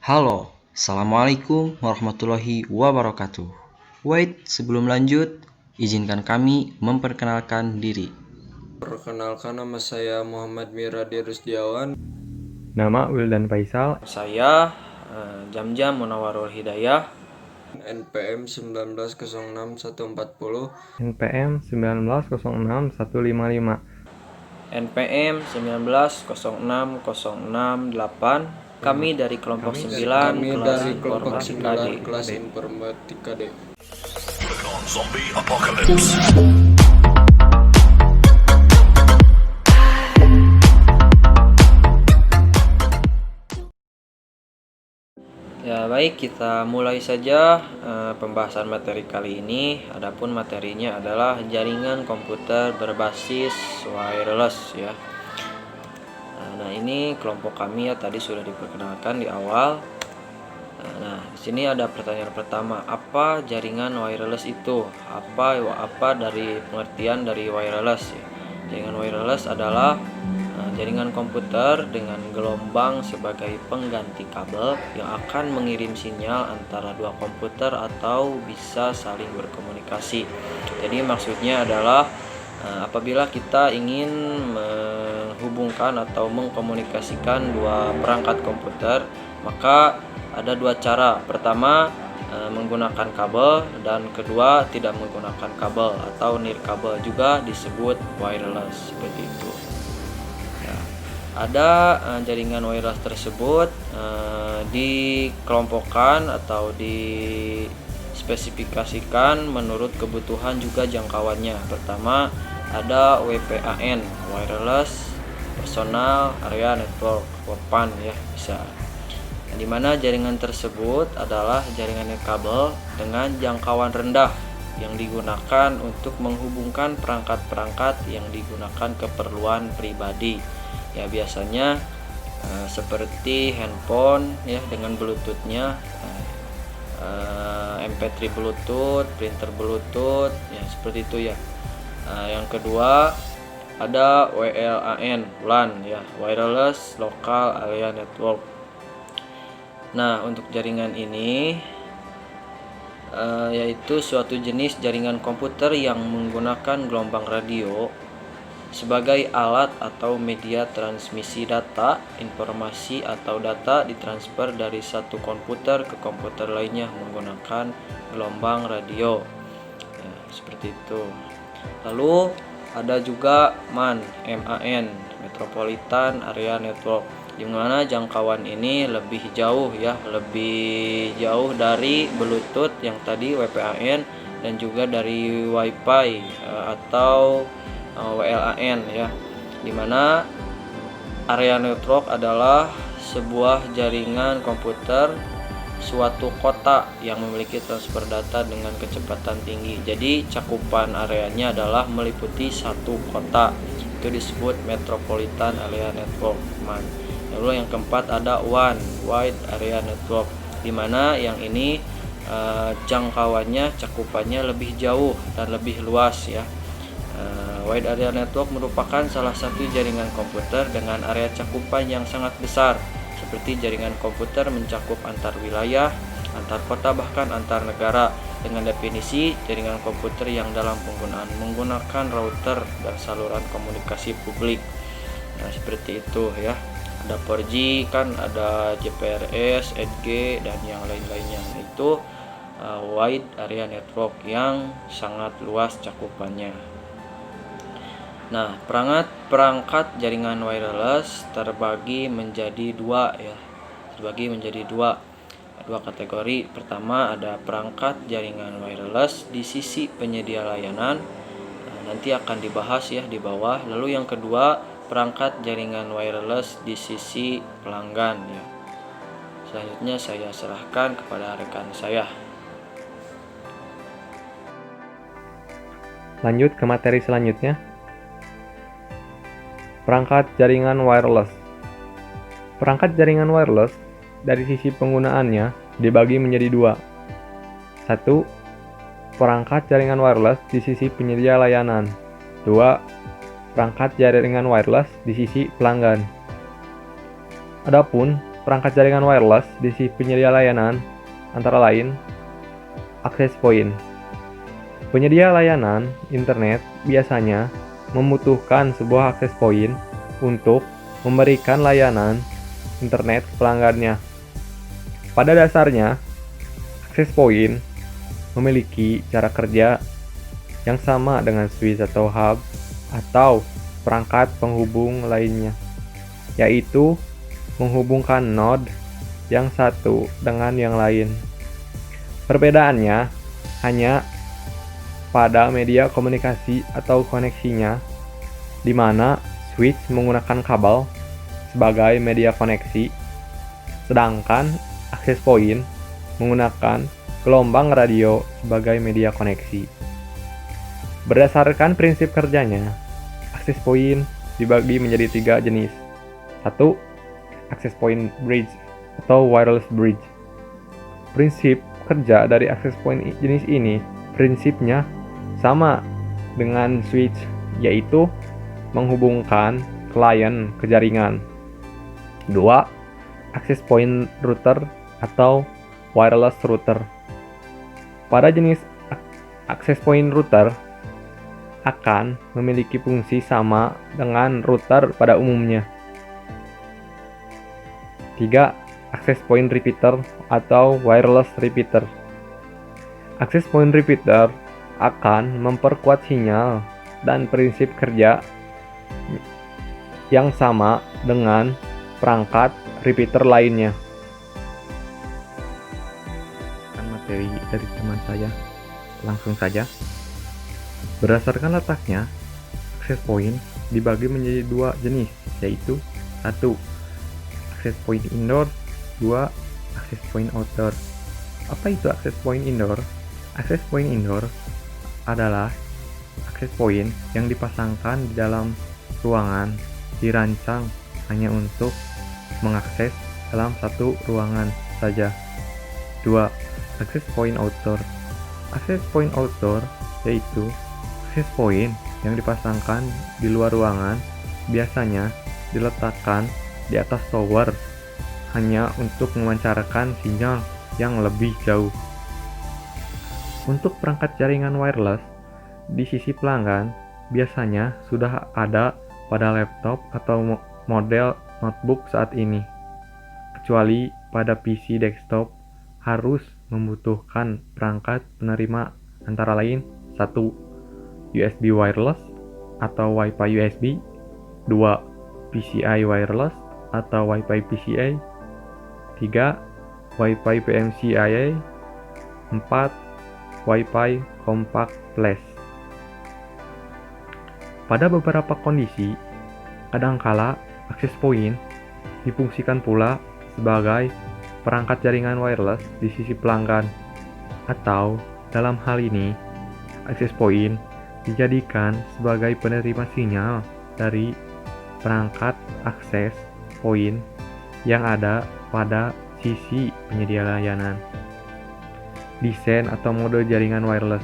Halo, Assalamualaikum warahmatullahi wabarakatuh. Wait, sebelum lanjut, izinkan kami memperkenalkan diri. Perkenalkan, nama saya Muhammad Miradi Rusdiawan. Nama Wildan Faisal. Saya Jamjam Munawarul Hidayah. NPM 19061440. NPM 19061155. NPM 1906068. Kami dari kelompok 9 Kami kelas dari kelompok informatika 9 D. kelas informatika D. Ya baik, kita mulai saja pembahasan materi kali ini. Adapun materinya adalah jaringan komputer berbasis wireless ya. Nah ini kelompok kami ya, tadi sudah diperkenalkan di awal. Nah di sini ada pertanyaan pertama, apa jaringan wireless itu? Apa dari pengertian dari wireless ya? Jaringan wireless adalah jaringan komputer dengan gelombang sebagai pengganti kabel yang akan mengirim sinyal antara dua komputer atau bisa saling berkomunikasi. Jadi maksudnya adalah apabila kita ingin menghubungkan atau mengkomunikasikan dua perangkat komputer, maka ada dua cara. Pertama, menggunakan kabel, dan kedua tidak menggunakan kabel atau nirkabel, juga disebut wireless seperti itu. Ada jaringan wireless tersebut dikelompokkan atau dispesifikasikan menurut kebutuhan juga jangkauannya. Pertama ada WPAN, Wireless Personal Area Network, WPAN ya bisa. Di mana jaringan tersebut adalah jaringan kabel dengan jangkauan rendah yang digunakan untuk menghubungkan perangkat-perangkat yang digunakan keperluan pribadi. Ya biasanya seperti handphone ya dengan bluetoothnya, MP3 bluetooth, printer bluetooth ya seperti itu ya. Yang kedua ada WLAN ya, Wireless Local Area Network. Nah untuk jaringan ini yaitu suatu jenis jaringan komputer yang menggunakan gelombang radio sebagai alat atau media transmisi data, informasi atau data ditransfer dari satu komputer ke komputer lainnya menggunakan gelombang radio ya, seperti itu. Lalu ada juga MAN, Metropolitan Area Network, di mana jangkauan ini lebih jauh ya, lebih jauh dari Bluetooth yang tadi WPAN, dan juga dari WiFi atau WLAN ya, dimana area network adalah sebuah jaringan komputer suatu kota yang memiliki transfer data dengan kecepatan tinggi. Jadi cakupan areanya adalah meliputi satu kota, itu disebut Metropolitan Area Network MAN. Lalu yang keempat ada WAN, Wide Area Network, dimana yang ini jangkauannya, cakupannya lebih jauh dan lebih luas ya. Wide Area Network merupakan salah satu jaringan komputer dengan area cakupan yang sangat besar, seperti jaringan komputer mencakup antar wilayah, antar kota, bahkan antar negara, dengan definisi jaringan komputer yang dalam penggunaan menggunakan router dan saluran komunikasi publik. Nah seperti itu ya. Ada 4G kan, ada GPRS, EDG, dan yang lain-lainnya. Itu Wide Area Network yang sangat luas cakupannya. Nah, perangkat jaringan wireless terbagi menjadi dua ya. Dua kategori. Pertama ada perangkat jaringan wireless di sisi penyedia layanan. Nanti akan dibahas ya di bawah. Lalu yang kedua, perangkat jaringan wireless di sisi pelanggan ya. Selanjutnya saya serahkan kepada rekan saya. Lanjut ke materi selanjutnya. Perangkat jaringan wireless. Perangkat jaringan wireless dari sisi penggunaannya dibagi menjadi dua. 1. Perangkat jaringan wireless di sisi penyedia layanan. 2. Perangkat jaringan wireless di sisi pelanggan. Adapun perangkat jaringan wireless di sisi penyedia layanan antara lain access point. Penyedia layanan internet biasanya membutuhkan sebuah access point untuk memberikan layanan internet ke pelanggannya. Pada dasarnya, access point memiliki cara kerja yang sama dengan switch atau hub atau perangkat penghubung lainnya, yaitu menghubungkan node yang satu dengan yang lain. Perbedaannya hanya pada media komunikasi atau koneksinya, di mana switch menggunakan kabel sebagai media koneksi, sedangkan access point menggunakan gelombang radio sebagai media koneksi. Berdasarkan prinsip kerjanya, access point dibagi menjadi 3 jenis. 1. Access point bridge atau wireless bridge. Prinsip kerja dari access point jenis ini prinsipnya sama dengan switch, yaitu menghubungkan klien ke jaringan. 2. Access point router atau wireless router. Pada jenis access point router akan memiliki fungsi sama dengan router pada umumnya. 3. Access point repeater atau wireless repeater. Access point repeater akan memperkuat sinyal dan prinsip kerja yang sama dengan perangkat repeater lainnya. Materi dari teman saya, langsung saja. Berdasarkan letaknya, access point dibagi menjadi 2 jenis, yaitu 1. Access point indoor, 2. Access point outdoor. Apa itu access point indoor? Access point indoor adalah access point yang dipasangkan di dalam ruangan, dirancang hanya untuk mengakses dalam satu ruangan saja. 2. Access point outdoor. Access point outdoor yaitu access point yang dipasangkan di luar ruangan, biasanya diletakkan di atas tower hanya untuk memancarkan sinyal yang lebih jauh. Untuk perangkat jaringan wireless di sisi pelanggan biasanya sudah ada pada laptop atau model notebook saat ini, kecuali pada PC desktop harus membutuhkan perangkat penerima antara lain 1. USB wireless atau Wi-Fi USB, 2. PCI wireless atau Wi-Fi PCI, 3. Wi-Fi PMCIA, 4. Wi-Fi compact flash. Pada beberapa kondisi, kadangkala access point difungsikan pula sebagai perangkat jaringan wireless di sisi pelanggan, atau dalam hal ini, access point dijadikan sebagai penerima sinyal dari perangkat access point yang ada pada sisi penyedia layanan. Desain atau mode jaringan wireless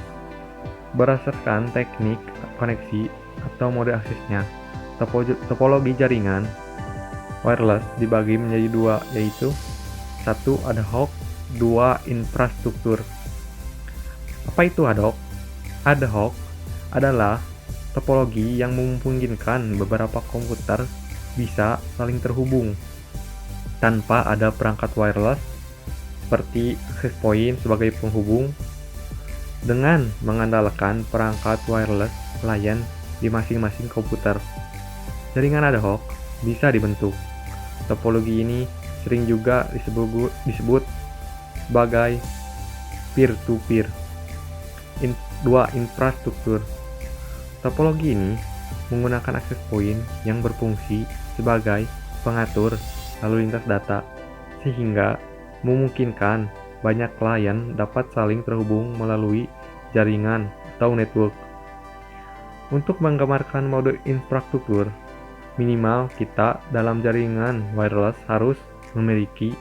berdasarkan teknik koneksi atau mode aksesnya. Topologi jaringan wireless dibagi menjadi 2, yaitu 1. Ad hoc, 2. Infrastruktur. Apa itu ad hoc? Ad hoc adalah topologi yang memungkinkan beberapa komputer bisa saling terhubung tanpa ada perangkat wireless seperti access point sebagai penghubung, dengan mengandalkan perangkat wireless lain di masing-masing komputer. Jaringan ad hoc bisa dibentuk. Topologi ini sering juga disebut sebagai peer-to-peer. 2. Infrastruktur. Topologi ini menggunakan access point yang berfungsi sebagai pengatur lalu lintas data, sehingga memungkinkan banyak klien dapat saling terhubung melalui jaringan atau network. Untuk menggambarkan mode infrastruktur, minimal kita dalam jaringan wireless harus memiliki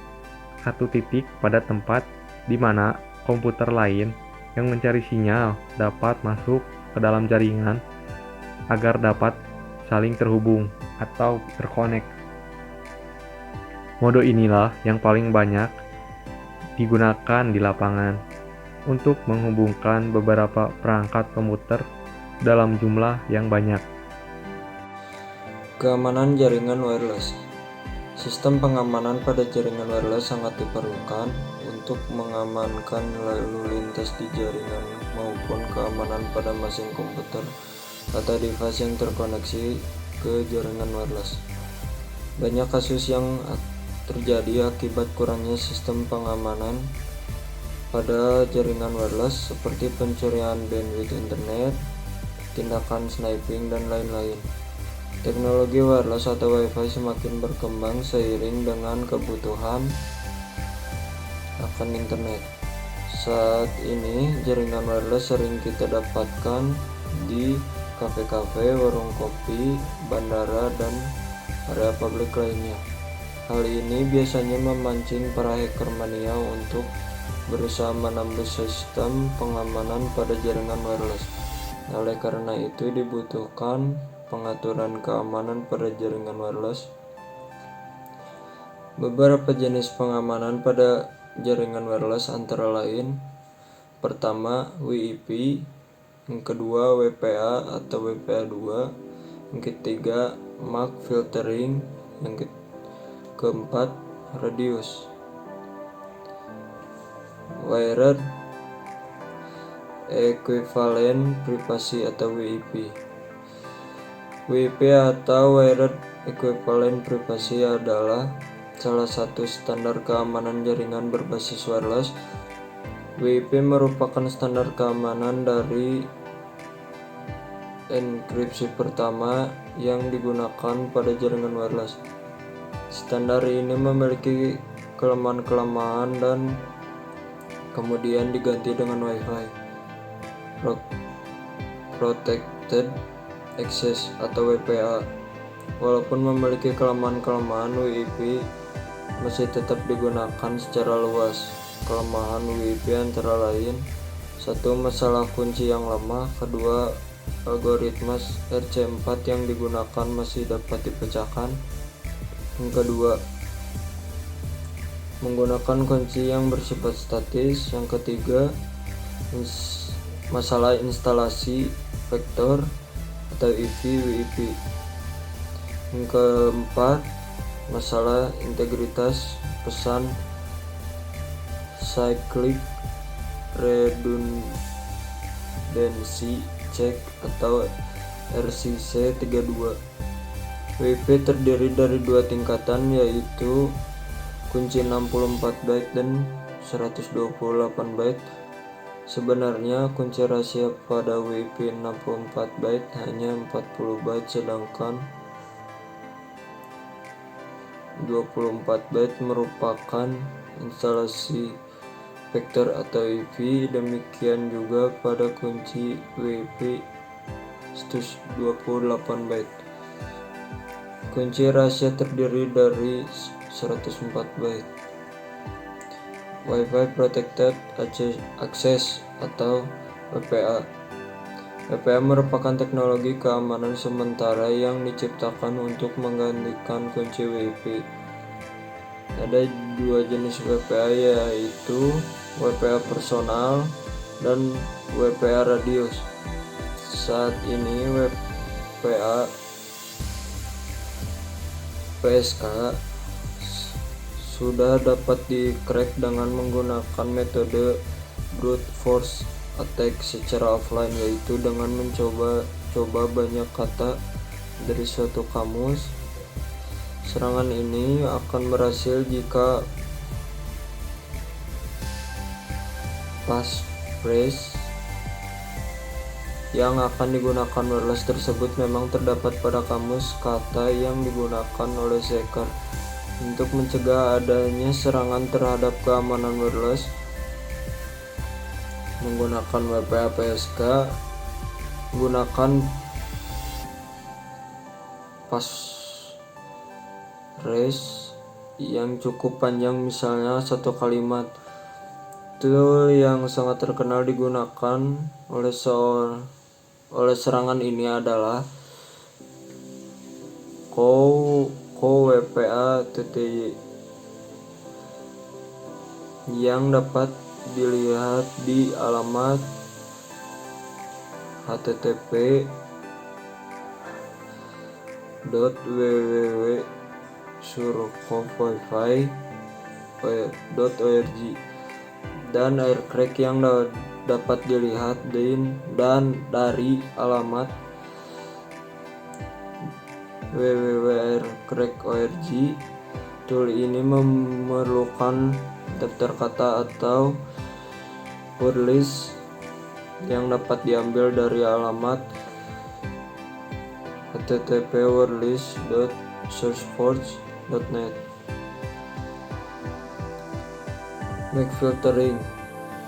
satu titik pada tempat di mana komputer lain yang mencari sinyal dapat masuk ke dalam jaringan agar dapat saling terhubung atau terkonek. Mode inilah yang paling banyak digunakan di lapangan untuk menghubungkan beberapa perangkat komputer dalam jumlah yang banyak. Keamanan jaringan wireless. Sistem pengamanan pada jaringan wireless sangat diperlukan untuk mengamankan lalu lintas di jaringan maupun keamanan pada mesin komputer atau device yang terkoneksi ke jaringan wireless. Banyak kasus yang terjadi akibat kurangnya sistem pengamanan pada jaringan wireless seperti pencurian bandwidth internet, tindakan sniping, dan lain-lain. Teknologi wireless atau Wi-Fi semakin berkembang seiring dengan kebutuhan akan internet. Saat ini, jaringan wireless sering kita dapatkan di kafe-kafe, warung kopi, bandara, dan area publik lainnya. Hal ini biasanya memancing para hacker mania untuk berusaha menembus sistem pengamanan pada jaringan wireless. Oleh karena itu, dibutuhkan pengaturan keamanan pada jaringan wireless. Beberapa jenis pengamanan pada jaringan wireless antara lain: pertama, WiFi, yang kedua WPA atau WPA2, yang ketiga MAC filtering, yang keempat radius. Wired Equivalent Privacy atau WiFi. WiFi atau Wired Equivalent Privacy adalah salah satu standar keamanan jaringan berbasis wireless. WiFi merupakan standar keamanan dari enkripsi pertama yang digunakan pada jaringan wireless. Standar ini memiliki kelemahan-kelemahan dan kemudian diganti dengan Wi-Fi Protected Access atau WPA. Walaupun memiliki kelemahan-kelemahan, WiFi masih tetap digunakan secara luas. Kelemahan WiFi antara lain: satu, masalah kunci yang lemah; kedua, algoritma RC4 yang digunakan masih dapat dipecahkan; yang kedua, menggunakan kunci yang bersifat statis; yang ketiga, masalah instalasi vektor atau EV/WiFi; yang keempat, masalah integritas pesan Cyclic Redundancy Check atau RCC32. WiFi terdiri dari dua tingkatan, yaitu kunci 64 byte dan 128 byte. Sebenarnya kunci rahasia pada WiFi 64 byte hanya 40 byte, sedangkan 24 byte merupakan instalasi vektor atau EV. Demikian juga pada kunci WiFi 128 byte. Kunci rahasia terdiri dari 104 byte. Wi-Fi Protected Access atau WPA. WPA merupakan teknologi keamanan sementara yang diciptakan untuk menggantikan kunci WiFi. Ada dua jenis WPA, yaitu WPA personal dan WPA radius. Saat ini WPA PSK sudah dapat di-crack dengan menggunakan metode brute force attack secara offline, yaitu dengan mencoba banyak kata dari suatu kamus. Serangan ini akan berhasil jika passphrase yang akan digunakan wireless tersebut memang terdapat pada kamus kata yang digunakan oleh hacker. Untuk mencegah adanya serangan terhadap keamanan wireless menggunakan WPA PSK, gunakan passphrase yang cukup panjang, misalnya satu kalimat. Tool yang sangat terkenal digunakan oleh serangan ini adalah WPA TTY. yang dapat dilihat di alamat http://www.surfwifi.org dan aircrack yang dapat dilihat dari alamat www.aircrack.org. Tool ini memerlukan daftar kata atau word list yang dapat diambil dari alamat http://wordlist.sourceforge.net. MAC filtering.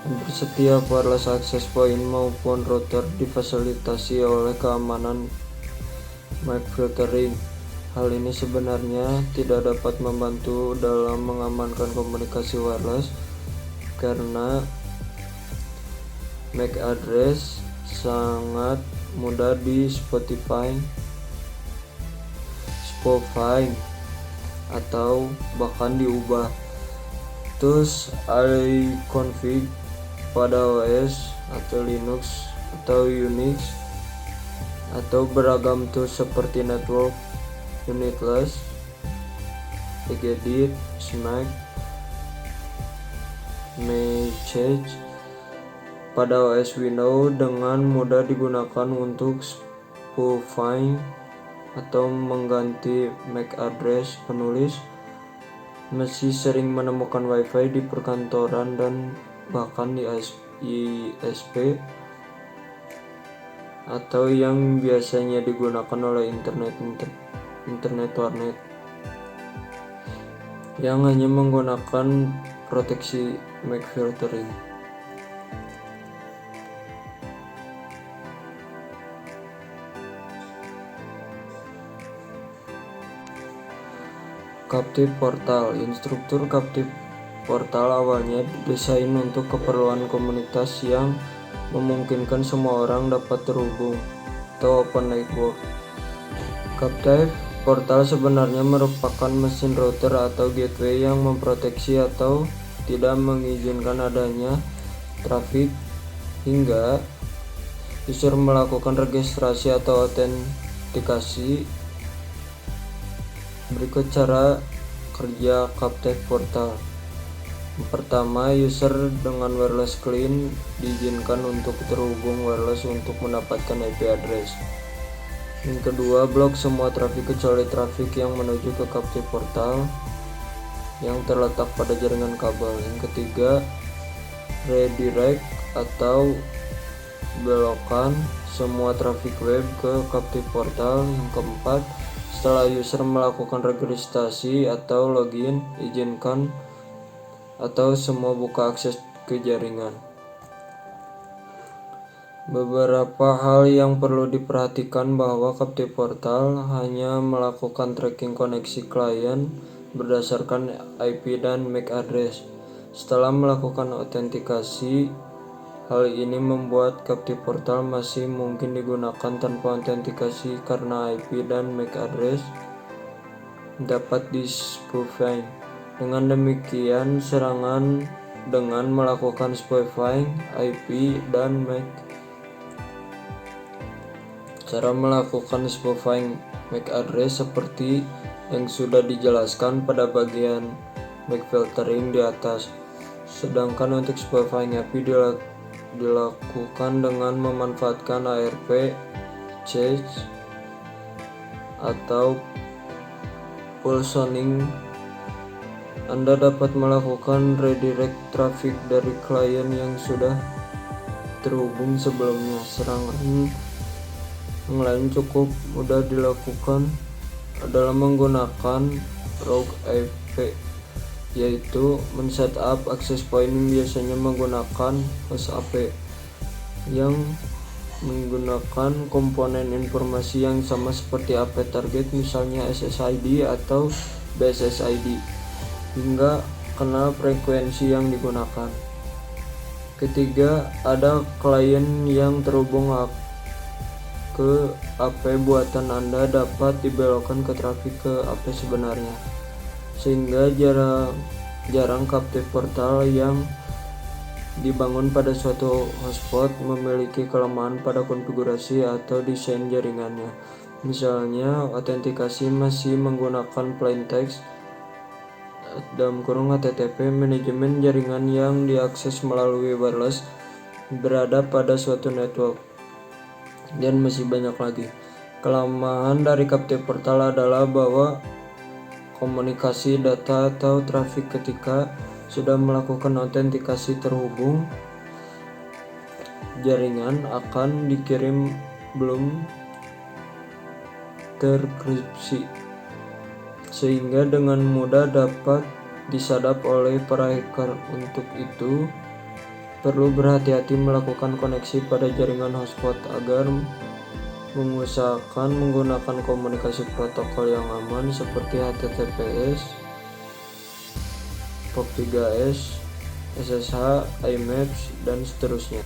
Hampir setiap wireless access point maupun router difasilitasi oleh keamanan MAC filtering. Hal ini sebenarnya tidak dapat membantu dalam mengamankan komunikasi wireless karena MAC address sangat mudah di spoofing atau bahkan diubah. Terus iConfig pada OS atau Linux atau Unix atau beragam tools seperti Network, Unitless, Egedit, Smack, Message pada OS Windows dengan mudah digunakan untuk spoofing atau mengganti MAC address penulis. Masih sering menemukan Wi-Fi di perkantoran dan bahkan di ISP atau yang biasanya digunakan oleh internet warnet yang hanya menggunakan proteksi MAC filtering. Captive Portal. Instruktur Captive Portal awalnya didesain untuk keperluan komunitas yang memungkinkan semua orang dapat terhubung atau open network. Captive Portal sebenarnya merupakan mesin router atau gateway yang memproteksi atau tidak mengizinkan adanya trafik hingga user melakukan registrasi atau autentikasi. Berikut cara kerja Captive Portal. Pertama, user dengan wireless client diizinkan untuk terhubung wireless untuk mendapatkan IP address. Yang kedua, blok semua trafik kecuali trafik yang menuju ke Captive Portal yang terletak pada jaringan kabel. Yang ketiga, redirect atau belokan semua trafik web ke Captive Portal. Yang keempat, setelah user melakukan registrasi atau login, izinkan atau semua buka akses ke jaringan. Beberapa hal yang perlu diperhatikan bahwa Captive Portal hanya melakukan tracking koneksi klien berdasarkan IP dan MAC address. Setelah melakukan autentikasi, hal ini membuat Captive Portal masih mungkin digunakan tanpa autentikasi karena IP dan MAC address dapat di-spoofing. Dengan demikian, serangan dengan melakukan spoofing IP dan MAC. Cara melakukan spoofing MAC address seperti yang sudah dijelaskan pada bagian MAC filtering di atas. Sedangkan untuk spoofing IP dilakukan dengan memanfaatkan ARP, cache, atau pulsoning. Anda dapat melakukan redirect traffic dari klien yang sudah terhubung sebelumnya. Serangan yang lain cukup mudah dilakukan adalah menggunakan rogue IP, yaitu men-setup access point biasanya menggunakan host AP yang menggunakan komponen informasi yang sama seperti AP target, misalnya SSID atau BSSID, hingga kenal frekuensi yang digunakan. Ketiga, ada klien yang terhubung ke AP buatan Anda dapat dibelokkan ke trafik ke AP sebenarnya, sehingga Jarang Captive Portal yang dibangun pada suatu hotspot memiliki kelemahan pada konfigurasi atau desain jaringannya. Misalnya, autentikasi masih menggunakan plain text (HTTP), manajemen jaringan yang diakses melalui wireless berada pada suatu network, dan masih banyak lagi. Kelemahan dari Captive Portal adalah bahwa komunikasi data atau trafik ketika sudah melakukan autentikasi terhubung jaringan akan dikirim belum terkripsi, sehingga dengan mudah dapat disadap oleh para hacker. Untuk itu, perlu berhati-hati melakukan koneksi pada jaringan hotspot agar mengusahakan menggunakan komunikasi protokol yang aman seperti HTTPS, POP3S, SSH, IMAP, dan seterusnya.